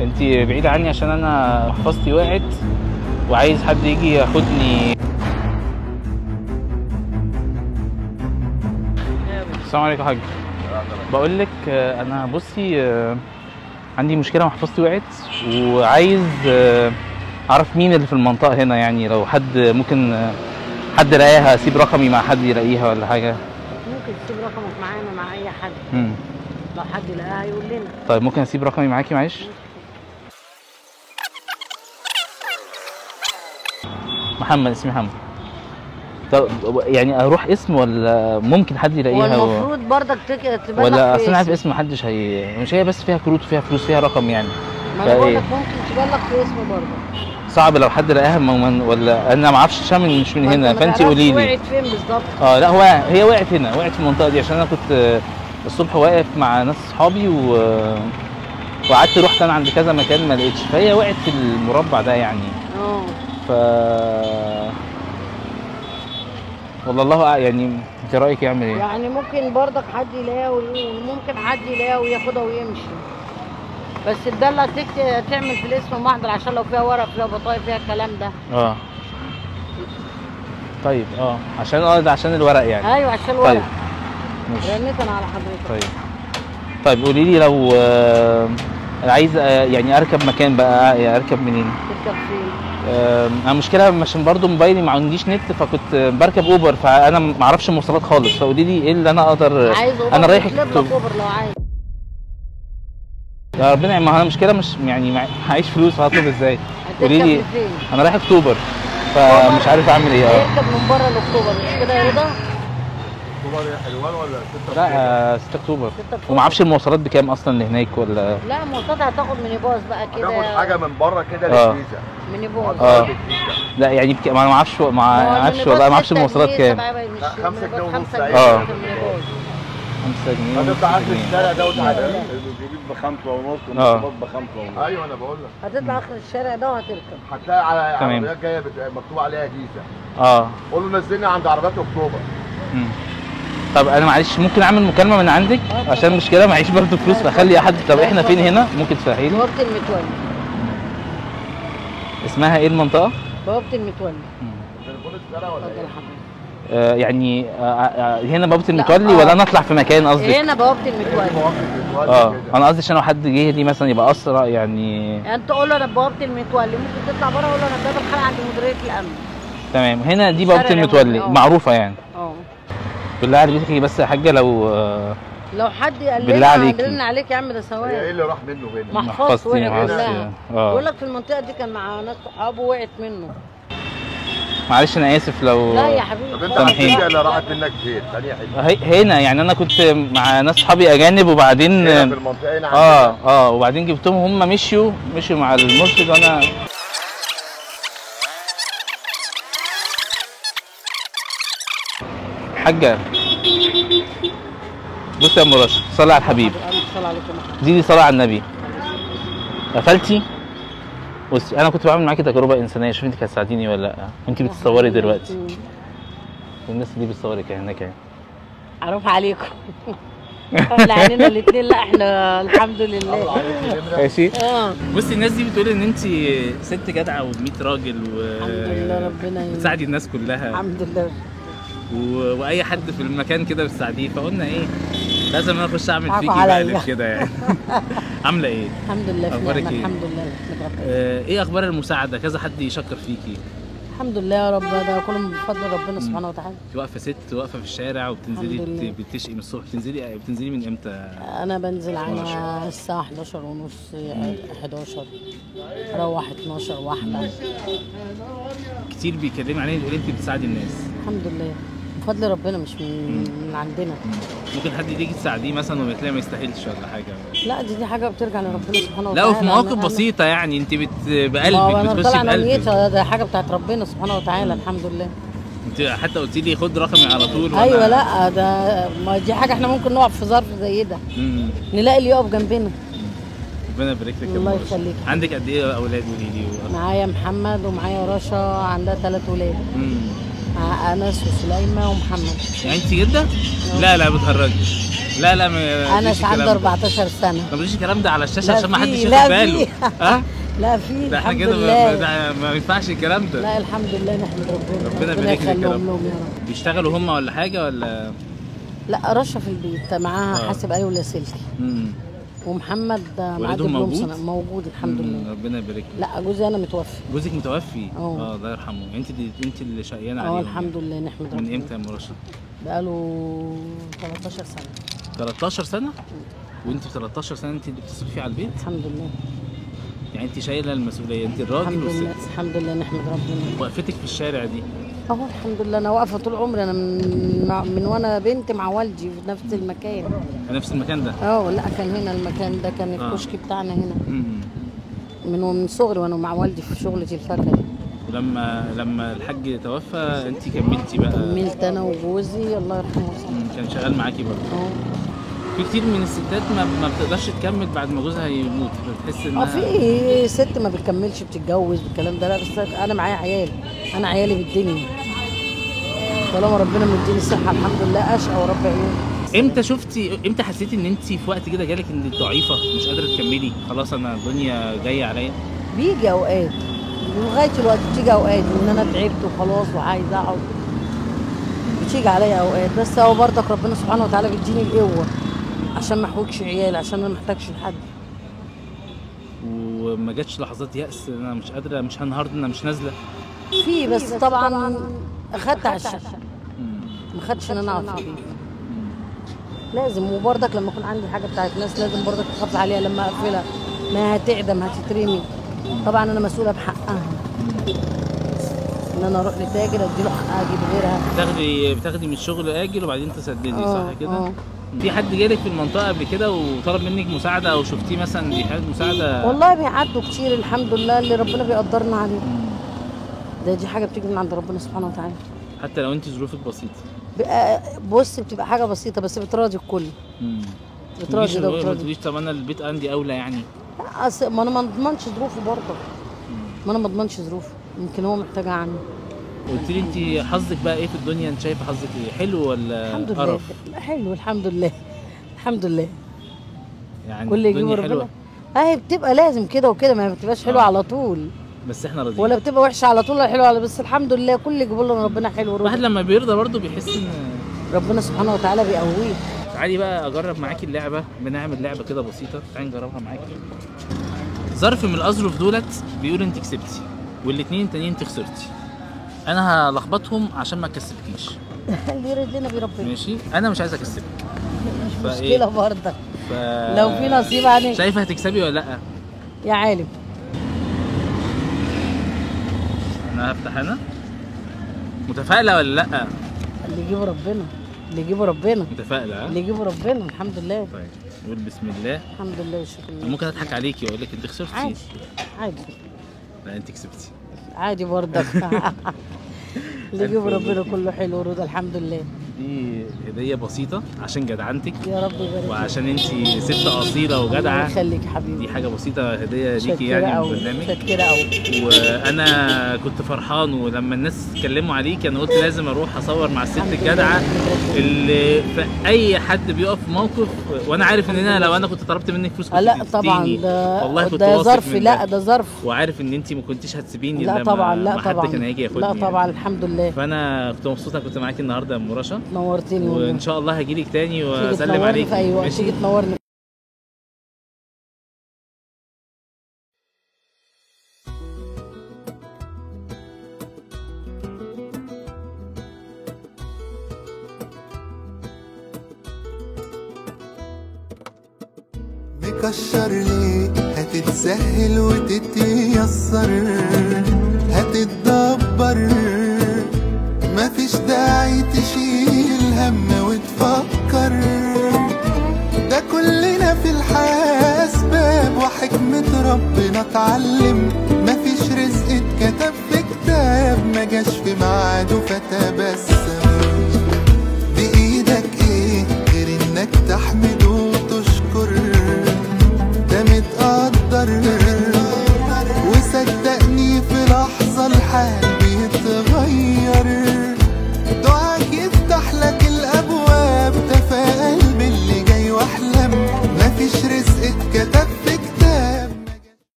انت بعيدة عني عشان انا محفظتي وقعت وعايز حد يجي ياخدني. السلام عليكم يا حاج. بقول لك انا بصي عندي مشكلة، محفظتي وقعت وعايز اعرف مين اللي في المنطقة هنا، يعني لو حد ممكن حد لاقيها اسيب رقمي مع حد يلاقيها ولا حاجة. ممكن تسيب رقمك معانا مع اي حد. لو حد لقاها يقول لنا. طيب ممكن اسيب رقمي معاكي معلش؟ محمد، اسمي محمد. طب يعني اروح اسم ولا ممكن حد يلاقيها؟ هو المفروض برضك تبلغ ولا في اصل انا عارف اسم محدش مش هي بس فيها كروت وفيها فلوس فيها رقم يعني. ما انا بقول لك ممكن تبلغ في اسم برضه. صعب لو حد لقاها ولا انا ما اعرفش عشان مش من هنا، فانت قولي لي وقعت فين بالظبط. لا هي وقعت هنا، وقعت في المنطقه دي عشان انا كنت الصبح واقف مع ناس اصحابي وقعدت رحت انا عند كذا مكان ما لقيتش، فهي وقعت في المربع ده يعني. والله الله يعني انت رايك يعمل ايه؟ يعني ممكن برضك حد يلاقيها وممكن حد يلاقيها وياخدها ويمشي، بس تدلع تعمل في الاسم محضر عشان لو فيها ورق فيها بطايق فيها الكلام ده. طيب عشان ده عشان الورق يعني. ايوه عشان الورق. طيب رنيت انا على حضرتك. طيب قولي لي لو عايز يعني اركب مكان بقى، اركب منين؟ تركب فين؟ انا مشكله عشان برضو موبايلي ما عنديش نت، فكنت بركب اوبر، فانا ما اعرفش المواصلات خالص، فقولي لي ايه اللي انا اقدر. عايز اوبر؟ انا رايح اوبر لو عايز. يا ربنا، ما انا المشكله مش يعني معيش فلوس، هطلب ازاي؟ قولي لي. انا رايح اكتوبر فمش عارف اعمل ايه. هيركب من بره لاكتوبر مش كده يا رضا؟ اكتوبر يا حلوان ولا 6 اكتوبر؟ لا 6 اكتوبر. وما اعرفش المواصلات بكام اصلا لهناك ولا. لا المواصلات هتاخد ميني باص بقى كده. هتاخد حاجه من بره كده للجيزه. ميني باص. لا يعني ما انا ما اعرفش والله، ما اعرفش المواصلات كام. لا 5 جنيه ونص. 5 جنيه. 5 جنيه. هتطلع اخر الشارع ده وتعدي الجديد ب 5 ونص والمواصلات ب 5 ونص. ايوه انا بقول لك. هتطلع اخر الشارع ده وهتركب. هتلاقي على عربيات جايه مكتوب عليها جيزه. قول له نزلني عند عربيات اكتوبر. طب انا معلش ممكن اعمل مكالمه من عندك عشان المشكله معيش برضه فلوس، فاخلي احد. طب احنا فين هنا؟ ممكن تسهلي لي؟ بوابه المتولي. اسمها ايه المنطقه؟ بوابه المتولي. تليفون الشارع ولا ايه؟ يعني هنا بوابه المتولي ولا انا اطلع في مكان قصدك؟ هنا بوابه المتولي. انا قصدي عشان لو حد جه لي مثلا يبقى اسرع يعني. انت قول له انا بوابه المتولي، ممكن تطلع بره قول له انا باب الحلقه عند مديريه الامن. تمام. هنا دي بوابه المتولي معروفه يعني. بالله عليكي بس يا حاجه لو حد قال بالله عليكي هنرن عليك يا عم ده ثواني. ايه اللي راح منه هنا؟ محفظتي وقعت كلها. بقول لك في المنطقه دي كان مع ناس صحابه وقعت منه. معلش انا اسف لو. لا يا حبيبي. طب انت الحاجه اللي راحت منك فين؟ ثانيه حلوه. هنا يعني انا كنت مع ناس صحابي اجانب وبعدين في المنطقه هنا وبعدين جبتهم، هم مشيوا مع المرشد وانا. حاجه بصي يا ام رشد، صلي على الحبيب. دي صلاه على النبي. قفلتي؟ بصي انا كنت بعمل معاكي تجربه انسانيه، شوفي انت هتساعديني ولا لا. انت بتصوري دلوقتي والناس دي بتصورك هناك يعني. حرام عليكم. احنا عينينا الاثنين. لا احنا الحمد لله. ماشي. بصي الناس دي بتقول ان انت ست جدعه و100 راجل الحمد لله ربنا بتساعدي الناس كلها. الحمد لله. واي حد في المكان كده بتساعديه، فقلنا ايه لازم انا اخش اعمل فيكي مقلب كده يعني. عامله ايه؟ الحمد لله. اخبارك ايه؟ الحمد لله. ايه اخبار المساعده؟ كذا حد يشكر فيكي. الحمد لله يا رب، ده كله من فضل ربنا سبحانه وتعالى. انت واقفه ست واقفه في الشارع وبتنزلي بتشقي من الصبح. بتنزلي من امتى؟ انا بنزل على الساعه 11:30 11 اروح 12 واحده. كتير بيكلموا علينا يقول انت بتساعدي الناس. الحمد لله بفضل ربنا مش من عندنا. ممكن حد يجي تساعديه مثلا وتلاقي ما يستاهلش ولا حاجه؟ لا دي حاجه بترجع لربنا سبحانه وتعالى. لا وفي مواقف بسيطه يعني انت بقلبك بتخشي بقلبك. ده حاجه بتاعت ربنا سبحانه وتعالى. الحمد لله. انت حتى قلت لي خد رقمي على طول. ايوه لا ده ما دي حاجه احنا ممكن نقف في ظرف زي ده نلاقي اللي يقف جنبنا. ربنا يبارك لك. الله يخليك. عندك قد ايه اولاد قولي لي؟ معايا محمد ومعايا رشا عندها 3 ولاد. مع انس وسليمه ومحمد. يعني انت جده؟ لا بتهرجي. لا انس عنده 14 سنه. ما تقوليش الكلام ده على الشاشه عشان ما حدش ياخد باله. لا في ده احنا كده ما ينفعش الكلام ده. لا الحمد لله نحمد ربنا يبارك لك يا رب. لهم. بيشتغلوا هم ولا حاجه ولا؟ لا رشا في البيت معاها حاسب ايوه لاسلكي. ومحمد معاه دبلوم سنه موجود الحمد لله. ربنا يبارك لك. لا جوزي انا متوفي. جوزك متوفي؟ الله يرحمه. انت اللي شقيانه عليه. الحمد لله نحمد ربنا. من امتى يا ام رشا؟ بقاله 13 سنه. 13 سنه؟ وانت في 13 سنه انت اللي بتصرفي على البيت؟ الحمد لله. يعني انت شايله المسؤوليه، انت الراجل والست. الحمد لله نحمد ربنا. وقفتك في الشارع دي اهو الحمد لله. انا واقفه طول عمري، انا من وانا بنت مع والدي في نفس المكان. في نفس المكان ده؟ لا كان هنا المكان ده، كان الكشك بتاعنا هنا. من صغري وانا مع والدي في شغله الفاكهه. ولما الحاج توفى انت كملتي بقى؟ كملت انا وجوزي الله يرحمه. كان شغال معاكي برضه؟ في كتير من الستات ما بتقدرش تكمل بعد ما جوزها يموت، بتحس انها في ست ما بتكملش بتتجوز بالكلام ده. لا بس انا معايا عيال، انا عيالي بالدنيا طالما ربنا مديني الصحه الحمد لله اشقى ورب عيوني. امتى حسيتي ان انت في وقت كده جالك انك ضعيفه مش قادره تكملي؟ خلاص انا الدنيا جايه عليا. بيجي اوقات لغايه الوقت، بتيجي اوقات ان انا تعبت وخلاص وعايزه اقعد، بتيجي عليا اوقات. بس هو برضك ربنا سبحانه وتعالى بيديني القوه عشان ما احوجش عيالي، عشان ما محتاجش لحد. وما جاتش لحظات يأس انا مش قادره، مش النهارده انا مش نازله؟ في بس طبعا اخدت على الشقه، ما خدتش ان انا اقعد في البيت. لازم، وبرضك لما يكون عندي حاجه بتاعت ناس لازم برضك احافظ عليها. لما اقفلها ما هتعدم هتترمي، طبعا انا مسؤوله بحقها. ان انا اروح لتاجر اديله حقها اجيب غيرها. بتاخدي من الشغل اجل وبعدين تسددي، صح كده؟ في حد جالك في المنطقه قبل كده وطلب منك مساعده او شفتيه مثلا بيحتاج مساعده؟ والله بيعدوا كتير الحمد لله اللي ربنا بيقدرنا عليه. دي حاجه بتيجي من عند ربنا سبحانه وتعالى. حتى لو انت ظروفك بسيطه؟ بص بتبقى حاجه بسيطه بس بتراضي الكل. بتراضي ده وبتراضي. ما تقوليش طب انا البيت عندي اولى يعني. ما انا ما اضمنش ظروفه برضه. ما انا ما اضمنش ظروفه، يمكن هو محتاجها عني. قلت لي انت حظك بقى ايه في الدنيا؟ انت شايفه حظك ايه؟ حلو ولا الحمد لله قرف؟ حلو الحمد لله. الحمد لله. يعني كل يجيبه ربنا. هي بتبقى لازم كده وكده، ما بتبقاش حلوه على طول. بس احنا راضيين. ولا بتبقى وحشه على طول ولا حلوه على، بس الحمد لله كل يجيبه لنا ربنا حلو. الواحد لما بيرضى برضه بيحس ان ربنا سبحانه وتعالى بيقويه. تعالي بقى اجرب معاكي اللعبه، بنعمل لعبه كده بسيطه، تعالي نجربها معاكي. ظرف من الاظرف دولت بيقول انت كسبتي والاثنين التانيين انت خسرتي. انا هلخبطهم عشان ما اكسبكيش. اللي يرد لنا بربنا. ماشي، انا مش عايز اكسبك. مش مشكله برضه. لو في نصيب عليك. شايفه هتكسبي ولا لا؟ يا عالم. انا هفتح. انا متفائله ولا لا؟ اللي يجيبه ربنا، اللي يجيبه ربنا. متفائله؟ اللي يجيبه ربنا الحمد لله. طيب نقول بسم الله. الحمد لله والشكر لله. ممكن اضحك عليكي واقول لك انت خسرتي. عادي عادي. لا انت كسبتي. عادي برضك. اللي يجيبه ربنا كله حلو ورضا الحمد لله. دي هديه بسيطه عشان جدعنتك. يا رب يبارك. وعشان انت ست اصيله وجدعه. الله يخليك حبيبي. دي حاجه بسيطه هديه ليكي يعني من البرنامج. متشكره قوي. وانا كنت فرحان، ولما الناس اتكلموا عليك انا قلت لازم اروح اصور مع الست الجدعه اللي في اي حد بيقف في موقف. وانا عارف ان انا لو انا كنت طلبت منك فلوس كنت لا طبعا ده والله كنت ده ظرف. لا ده ظرف. وعارف ان انت ما كنتش هتسيبيني. لا طبعا. لا طبعا حد كان هيجي ياخدني. لا طبعا يعني. الحمد لله. فانا كنت مبسوطه كنت معاكي النهارده يا ام رشا. نورتيني وان شاء الله هجيلك تاني واسلم عليك في اي وقت. تيجي تنورني. مكشر ليه؟ هتتسهل وتتيسر، هتتدبر، مفيش داعي تشيل هم وتفكر. ده كلنا في الحياة أسباب وحكمة ربنا اتعلم. مفيش رزق اتكتب في كتاب مجاش في ميعاده فتاب.